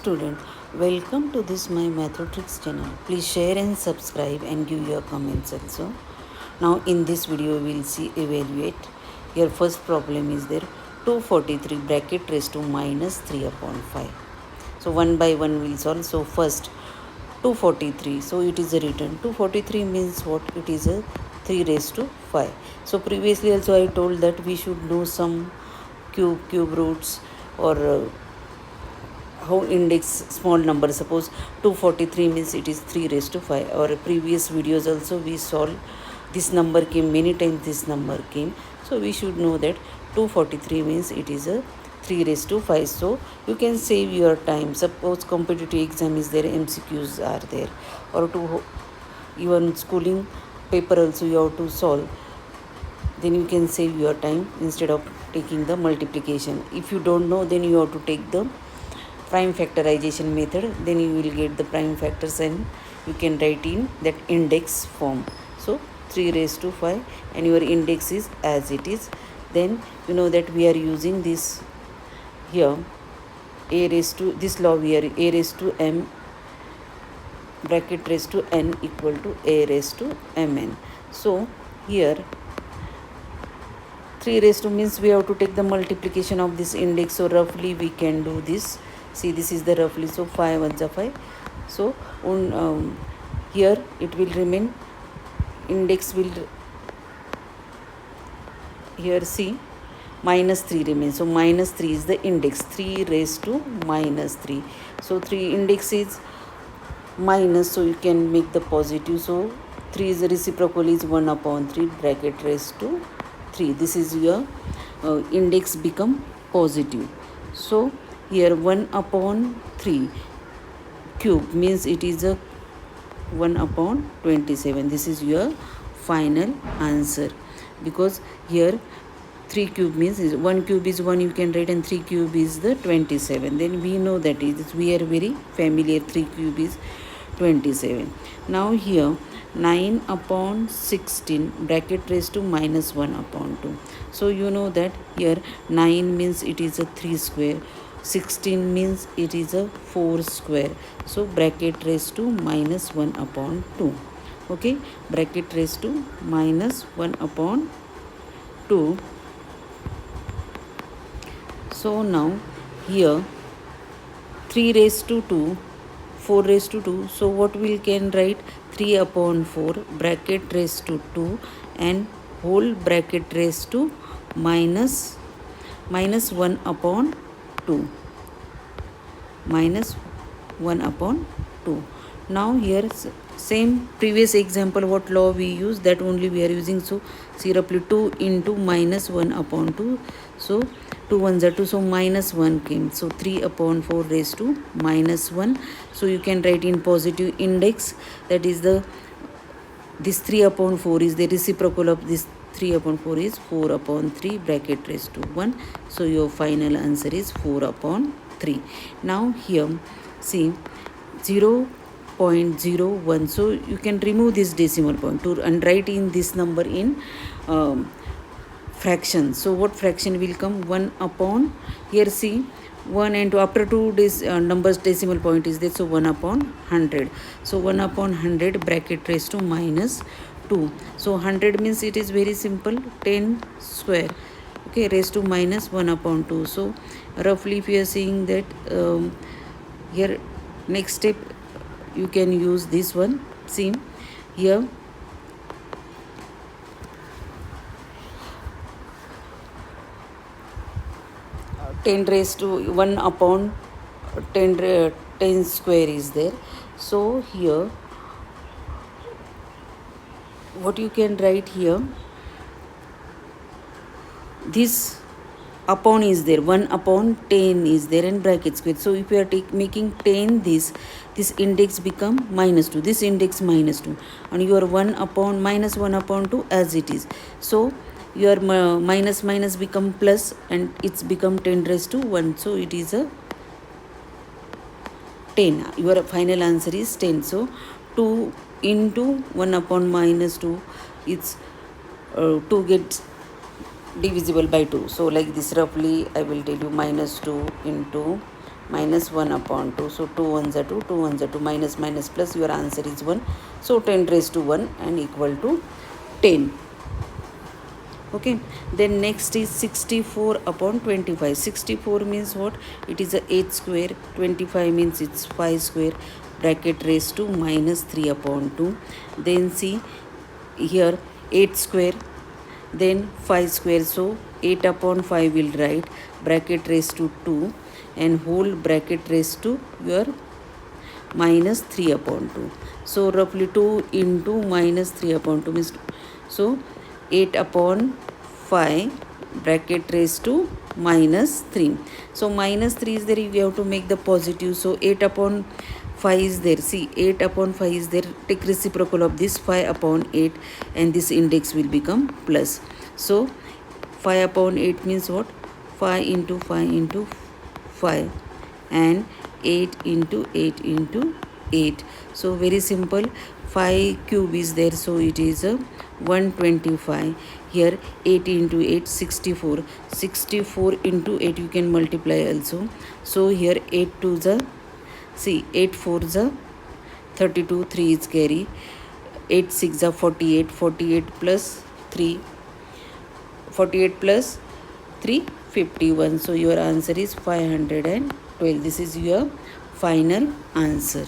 student, welcome to this my Mathrotrix channel. Please share and subscribe and give your comments also. Now in this video we will see evaluate. Your first problem is there 243 bracket raised to minus 3 upon 5. So one by one we will solve. So first 243. So it is a written 243 means what? It is a 3 raised to 5. So previously also I told that we should know some cube roots or how index small number. Suppose 243 means it is 3 raised to 5. Our previous videos also we solved this number came many times, this number came. So we should know that 243 means it is a 3 raised to 5. So you can save your time. Suppose competitive exam is there, MCQs are there, or to even schooling paper also you have to solve, then you can save your time instead of taking the multiplication. If you don't know, then you have to take the prime factorization method, then you will get the prime factors and you can write in that index form. So 3 raised to 5 and your index is as it is. Then you know that we are using this here, a raised to, this law we are a raised to m bracket raised to n equal to a raised to mn. So here 3 raised to means we have to take the multiplication of this index. So roughly we can do this. See, this is the roughly. So 5 1 5. So here it will remain, index will here see minus 3 remains. So minus 3 is the index, 3 raised to minus 3. So 3 index is minus, so you can make the positive. So 3 is the reciprocal is 1 upon 3 bracket raised to 3. This is your index become positive. So here 1 upon 3 cube means it is a 1 upon 27. This is your final answer, because here 3 cube means 1 cube is 1 you can write, and 3 cube is the 27. Then we know that is, we are very familiar, 3 cube is 27. Now here 9 upon 16 bracket raised to minus 1 upon 2. So you know that here 9 means it is a 3 square, 16 means it is a 4 square. So bracket raised to minus 1 upon 2. Okay, bracket raised to minus 1 upon 2. So now here 3 raised to 2, 4 raised to 2. So what we can write? 3 upon 4 bracket raised to 2 and whole bracket raised to minus 1 upon 2. Minus 1 upon 2. Now here same previous example, what law we use, that only we are using. So see roughly 2 into minus 1 upon 2. So 2 1s are 2, so minus 1 came. So 3 upon 4 raised to minus 1. So you can write in positive index, that is the, this 3 upon 4 is the reciprocal of this 3 upon 4 is 4 upon 3 bracket raised to 1. So your final answer is 4 upon 3. Now here see 0.01. So you can remove this decimal point to and write in this number in fraction. So what fraction will come? 1 upon, here see 1 and 2, after 2 numbers decimal point is there, so 1 upon 100. So 1 upon 100 bracket raised to minus 2. So 100 means it is very simple, 10 square, okay, raised to minus 1 upon 2. So roughly if you are seeing that here next step you can use this one. See here 10 raised to 1 upon 10 square is there. So here what you can write here, this upon is there, 1 upon 10 is there and bracket square. So if you are making 10 this index become minus 2, this index minus 2, and your 1 upon minus 1 upon 2 as it is. So your minus become plus and it's become 10 raised to 1. So it is a 10. Your final answer is 10. So 2 into 1 upon minus 2, it's 2 gets divisible by 2. So like this roughly I will tell you, minus 2 into minus 1 upon 2. So 2 ones are 2, 2 ones are 2, minus minus plus, your answer is 1. So 10 raised to 1 and equal to 10. Okay, then next is 64 upon 25. 64 means what? It is a 8 square. 25 means it's 5 square. Bracket raised to minus 3 upon 2. Then see here 8 square, then 5 square. So 8 upon 5 will write, bracket raised to 2 and whole bracket raised to your minus 3 upon 2. So roughly 2 into minus 3 upon 2 means, so 8 upon 5 bracket raised to minus 3. So minus 3 is there, you have to make the positive. So 8 upon 5 is there. See, 8 upon 5 is there. Take reciprocal of this 5 upon 8 and this index will become plus. So 5 upon 8 means what? 5 into 5 into 5 and 8 into 8 into 8. So very simple. 5 cube is there, so it is a 125. Here 8 into 8 64. 64 into 8 you can multiply also. So here 8 to the, see 8 4 the 32, 3 is carry, 8 6 the 48, 48 plus 3, 48 plus 3 51. So your answer is 512. This is your final answer.